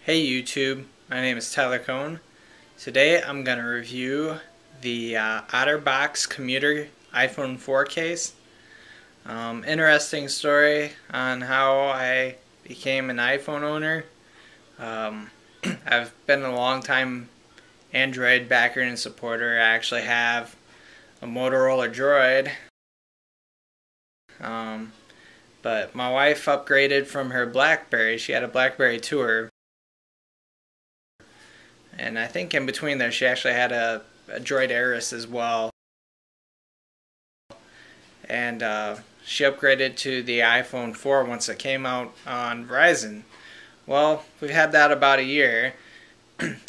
Hey YouTube, my name is Tyler Coan. Today I'm going to review the Otterbox Commuter iPhone 4 case. Interesting story on how I became an iPhone owner. I've been a long time Android backer and supporter. I actually have a Motorola Droid. But my wife upgraded from her BlackBerry. She had a BlackBerry Tour. And I think in between there she actually had a Droid Aris as well. And she upgraded to the iPhone 4 once it came out on Verizon. Well, we've had that about a year.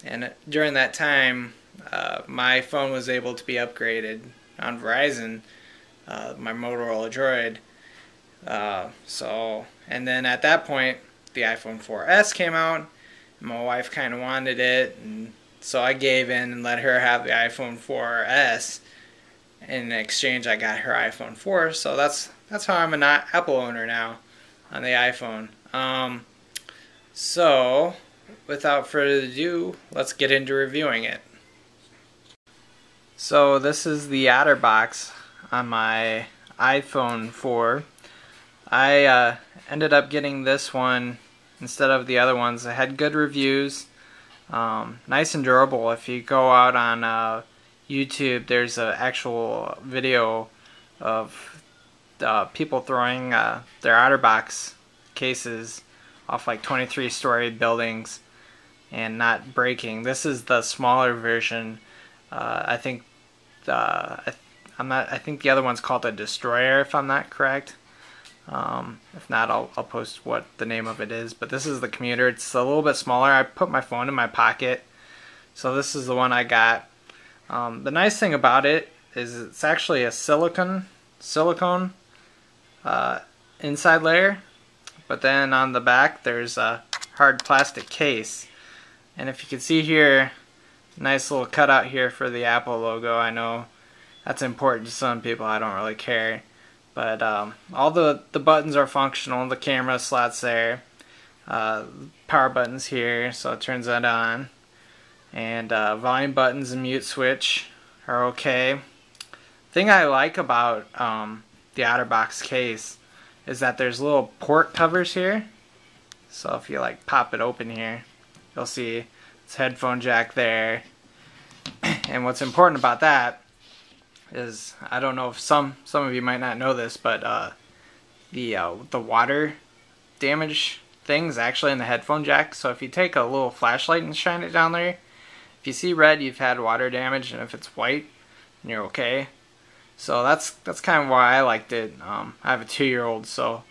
And during that time, my phone was able to be upgraded on Verizon, my Motorola Droid. And then at that point, the iPhone 4S came out. My wife kind of wanted it, and so I gave in and let her have the iPhone 4S. In exchange, I got her iPhone 4, so that's how I'm an Apple owner now on the iPhone. So, without further ado, let's get into reviewing it. So this is the Otterbox on my iPhone 4. I ended up getting this one instead of the other ones. It had good reviews, nice and durable. If you go out on YouTube, there's an actual video of people throwing their Otterbox cases off like 23-story buildings and not breaking. This is the smaller version. I think I think the other one's called a Destroyer, if I'm not correct. If not, I'll post what the name of it is. But this is the Commuter. It's a little bit smaller. I put my phone in my pocket, so this is the one I got. The nice thing about it is it's actually a silicone inside layer, but then on the back there's a hard plastic case. And if you can see here, nice little cutout here for the Apple logo. I know that's important to some people. I don't really care. But all the buttons are functional. The camera slot's there. Power button's here, so it turns that on. And volume buttons and mute switch are okay. Thing I like about the Otterbox case is that there's little port covers here. So if you like pop it open here, you'll see it's headphone jack there. And what's important about that is, I don't know if some of you might not know this, but the water damage thing's actually in the headphone jack. So if you take a little flashlight and shine it down there, if you see red, you've had water damage, and if it's white, then you're okay. So that's kind of why I liked it. I have a 2-year-old, so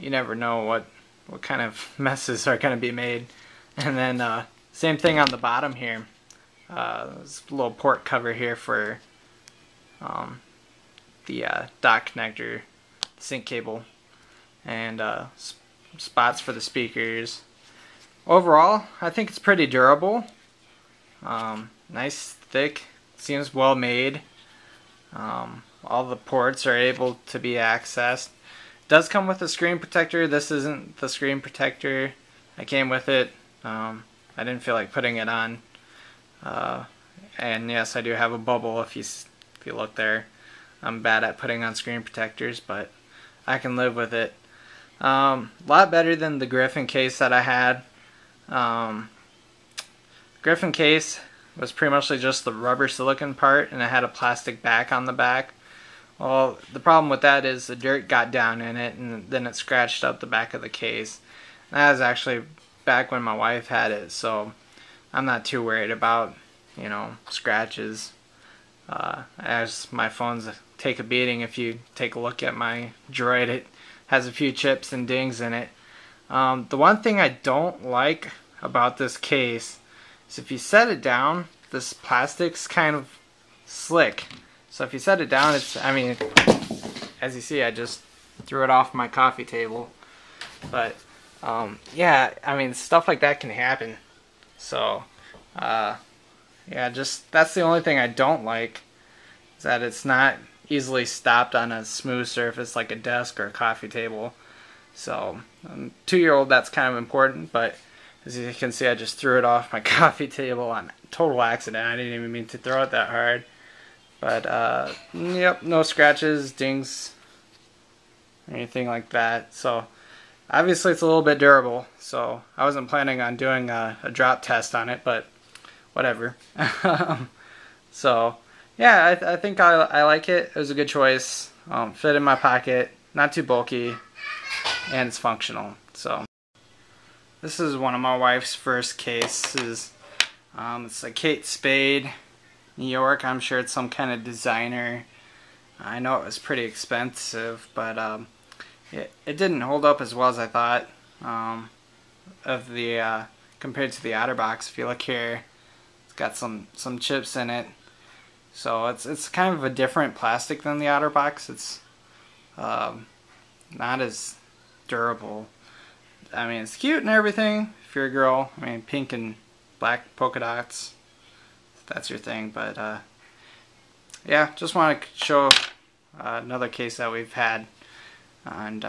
you never know what kind of messes are going to be made. And then same thing on the bottom here. There's a little port cover here for the dock connector, sync cable, and spots for the speakers. Overall, I think it's pretty durable. Nice, thick, seems well made. All the ports are able to be accessed. It does come with a screen protector. This isn't the screen protector. I came with it. I didn't feel like putting it on. And yes, I do have a bubble if you look there. I'm bad at putting on screen protectors, but I can live with it. A lot better than the Griffin case that I had. Griffin case was pretty much just the rubber silicone part, and it had a plastic back on the back. Well, the problem with that is the dirt got down in it, and then it scratched up the back of the case. That was actually back when my wife had it, so I'm not too worried about, scratches. As my phones take a beating, if you take a look at my Droid, it has a few chips and dings in it. The one thing I don't like about this case is if you set it down, this plastic's kind of slick. So if you set it down, as you see, I just threw it off my coffee table. But yeah, stuff like that can happen. So yeah, that's the only thing I don't like, is that it's not easily stopped on a smooth surface like a desk or a coffee table. So, 2-year-old, that's kind of important, but As you can see, I just threw it off my coffee table on total accident. I didn't even mean to throw it that hard. But, yep, no scratches, dings, anything like that. So, obviously it's a little bit durable. So, I wasn't planning on doing a drop test on it, but whatever. So, yeah, I think I like it. It was a good choice. Fit in my pocket, not too bulky, and it's functional. So, this is one of my wife's first cases. It's a Kate Spade, New York. I'm sure it's some kind of designer. I know it was pretty expensive, but it didn't hold up as well as I thought. Compared to the Otterbox, if you look here, it's got some chips in it. So it's kind of a different plastic than the Otterbox. It's not as durable. I mean, it's cute and everything if you're a girl. I mean, pink and black polka dots, if that's your thing. But yeah, just want to show another case that we've had. And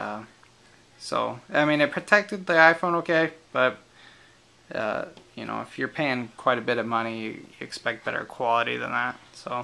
so, I mean, it protected the iPhone okay, but you know, if you're paying quite a bit of money, you expect better quality than that. So